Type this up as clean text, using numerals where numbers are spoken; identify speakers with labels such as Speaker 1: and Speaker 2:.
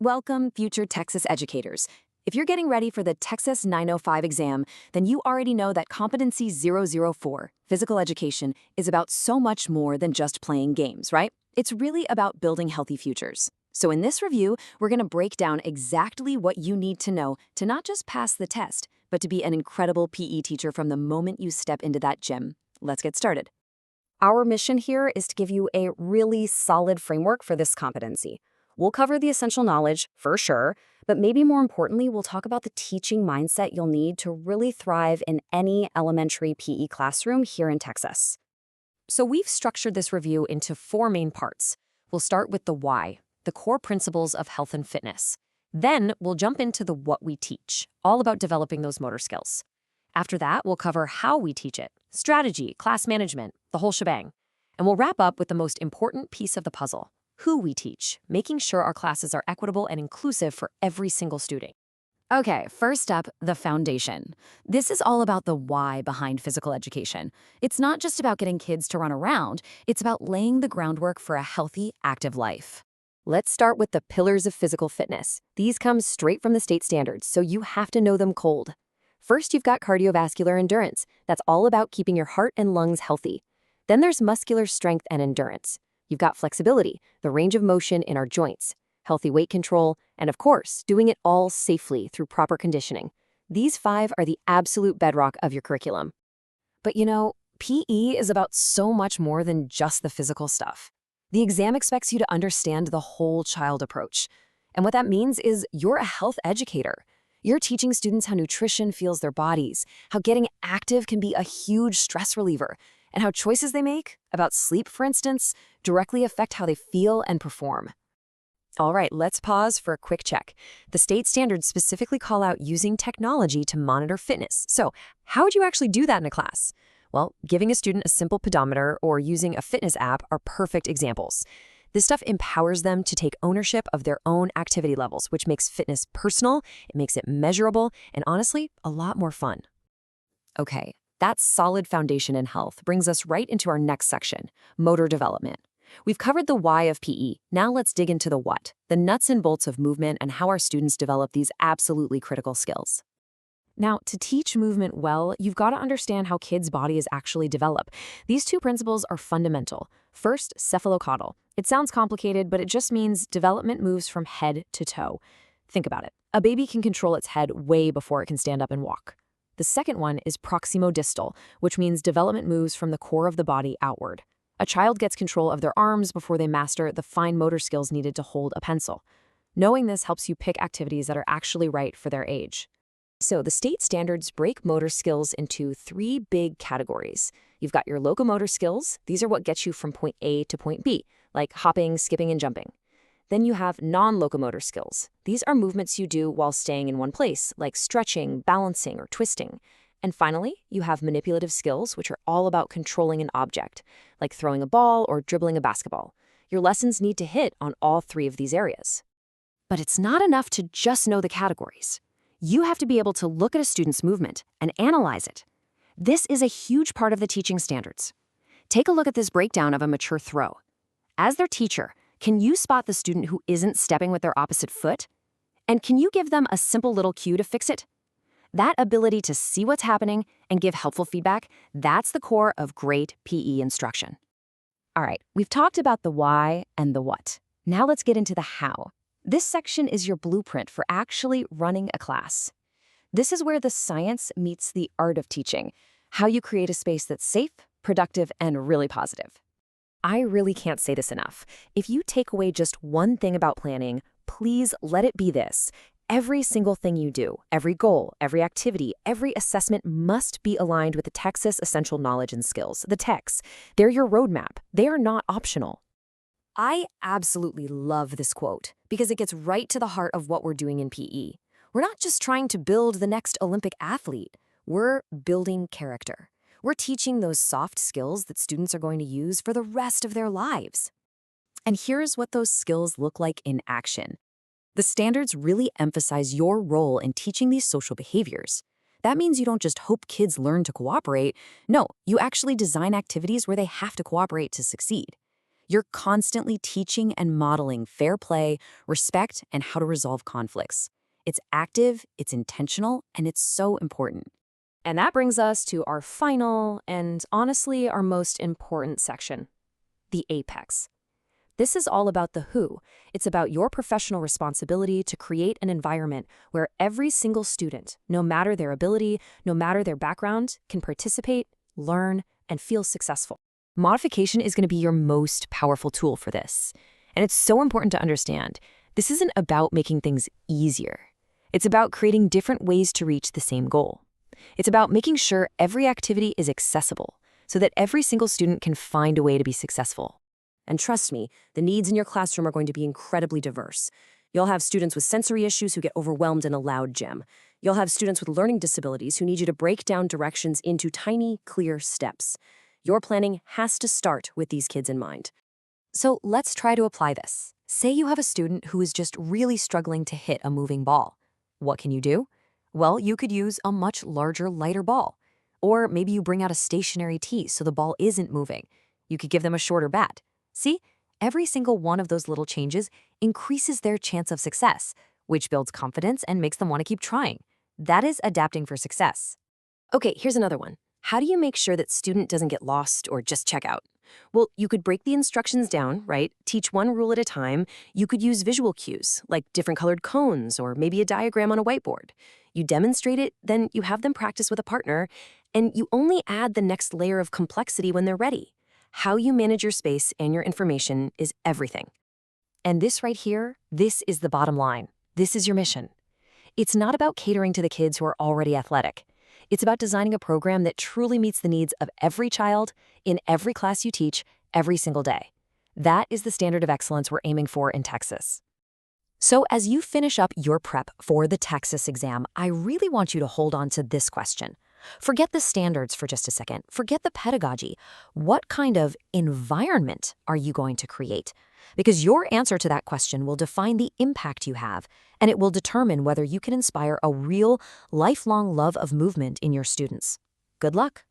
Speaker 1: Welcome, future TExES educators. If you're getting ready for the TExES 905 exam, then you already know that Competency 004, physical education, is about so much more than just playing games, right? It's really about building healthy futures. So in this review, we're going to break down exactly what you need to know to not just pass the test, but to be an incredible PE teacher from the moment you step into that gym. Let's get started. Our mission here is to give you a really solid framework for this competency. We'll cover the essential knowledge, for sure, but maybe more importantly, we'll talk about the teaching mindset you'll need to really thrive in any elementary PE classroom here in TExES. So we've structured this review into 4 main parts. We'll start with the why, the core principles of health and fitness. Then we'll jump into the what we teach, all about developing those motor skills. After that, we'll cover how we teach it, strategy, class management, the whole shebang. And we'll wrap up with the most important piece of the puzzle, who we teach, making sure our classes are equitable and inclusive for every single student. Okay, first up, the foundation. This is all about the why behind physical education. It's not just about getting kids to run around, it's about laying the groundwork for a healthy, active life. Let's start with the pillars of physical fitness. These come straight from the state standards, so you have to know them cold. First, you've got cardiovascular endurance. That's all about keeping your heart and lungs healthy. Then there's muscular strength and endurance. You've got flexibility, the range of motion in our joints, healthy weight control, and of course, doing it all safely through proper conditioning. These 5 are the absolute bedrock of your curriculum. But you know, PE is about so much more than just the physical stuff. The exam expects you to understand the whole child approach. And what that means is you're a health educator. You're teaching students how nutrition fuels their bodies, how getting active can be a huge stress reliever, and how choices they make, about sleep for instance, directly affect how they feel and perform. All right, let's pause for a quick check. The state standards specifically call out using technology to monitor fitness. So how would you actually do that in a class? Well, giving a student a simple pedometer or using a fitness app are perfect examples. This stuff empowers them to take ownership of their own activity levels, which makes fitness personal, it makes it measurable, and honestly, a lot more fun. Okay, that solid foundation in health brings us right into our next section, motor development. We've covered the why of PE. Now let's dig into the what, the nuts and bolts of movement and how our students develop these absolutely critical skills. Now, to teach movement well, you've got to understand how kids' bodies actually develop. These 2 principles are fundamental. First, cephalocaudal. It sounds complicated, but it just means development moves from head to toe. Think about it. A baby can control its head way before it can stand up and walk. The second one is proximodistal, which means development moves from the core of the body outward. A child gets control of their arms before they master the fine motor skills needed to hold a pencil. Knowing this helps you pick activities that are actually right for their age. So the state standards break motor skills into 3 big categories. You've got your locomotor skills. These are what gets you from point A to point B, like hopping, skipping, and jumping. Then you have non-locomotor skills. These are movements you do while staying in one place, like stretching, balancing, or twisting. And finally, you have manipulative skills, which are all about controlling an object, like throwing a ball or dribbling a basketball. Your lessons need to hit on all 3 of these areas. But it's not enough to just know the categories. You have to be able to look at a student's movement and analyze it. This is a huge part of the teaching standards. Take a look at this breakdown of a mature throw. As their teacher, can you spot the student who isn't stepping with their opposite foot? And can you give them a simple little cue to fix it? That ability to see what's happening and give helpful feedback, that's the core of great PE instruction. All right, we've talked about the why and the what. Now let's get into the how. This section is your blueprint for actually running a class. This is where the science meets the art of teaching, how you create a space that's safe, productive, and really positive. I really can't say this enough. If you take away just one thing about planning, please let it be this. Every single thing you do, every goal, every activity, every assessment must be aligned with the TExES Essential Knowledge and Skills, the TEx. They're your roadmap. They are not optional. I absolutely love this quote because it gets right to the heart of what we're doing in PE. We're not just trying to build the next Olympic athlete. We're building character. We're teaching those soft skills that students are going to use for the rest of their lives. And here's what those skills look like in action. The standards really emphasize your role in teaching these social behaviors. That means you don't just hope kids learn to cooperate. No, you actually design activities where they have to cooperate to succeed. You're constantly teaching and modeling fair play, respect, and how to resolve conflicts. It's active, it's intentional, and it's so important. And that brings us to our final and honestly our most important section, the apex. This is all about the who. It's about your professional responsibility to create an environment where every single student, no matter their ability, no matter their background, can participate, learn, and feel successful. Modification is going to be your most powerful tool for this. And it's so important to understand. This isn't about making things easier. It's about creating different ways to reach the same goal. It's about making sure every activity is accessible so that every single student can find a way to be successful. And trust me, the needs in your classroom are going to be incredibly diverse. You'll have students with sensory issues who get overwhelmed in a loud gym. You'll have students with learning disabilities who need you to break down directions into tiny, clear steps. Your planning has to start with these kids in mind. So let's try to apply this. Say you have a student who is just really struggling to hit a moving ball. What can you do? Well, you could use a much larger, lighter ball. Or maybe you bring out a stationary tee so the ball isn't moving. You could give them a shorter bat. See, every single one of those little changes increases their chance of success, which builds confidence and makes them want to keep trying. That is adapting for success. Okay, here's another one. How do you make sure that student doesn't get lost or just check out? Well, you could break the instructions down, right? Teach one rule at a time. You could use visual cues, like different colored cones or maybe a diagram on a whiteboard. You demonstrate it, then you have them practice with a partner, and you only add the next layer of complexity when they're ready. How you manage your space and your information is everything. And this right here, this is the bottom line. This is your mission. It's not about catering to the kids who are already athletic. It's about designing a program that truly meets the needs of every child in every class you teach every single day. That is the standard of excellence we're aiming for in TExES. So as you finish up your prep for the TExES exam, I really want you to hold on to this question. Forget the standards for just a second. Forget the pedagogy. What kind of environment are you going to create? Because your answer to that question will define the impact you have, and it will determine whether you can inspire a real, lifelong love of movement in your students. Good luck.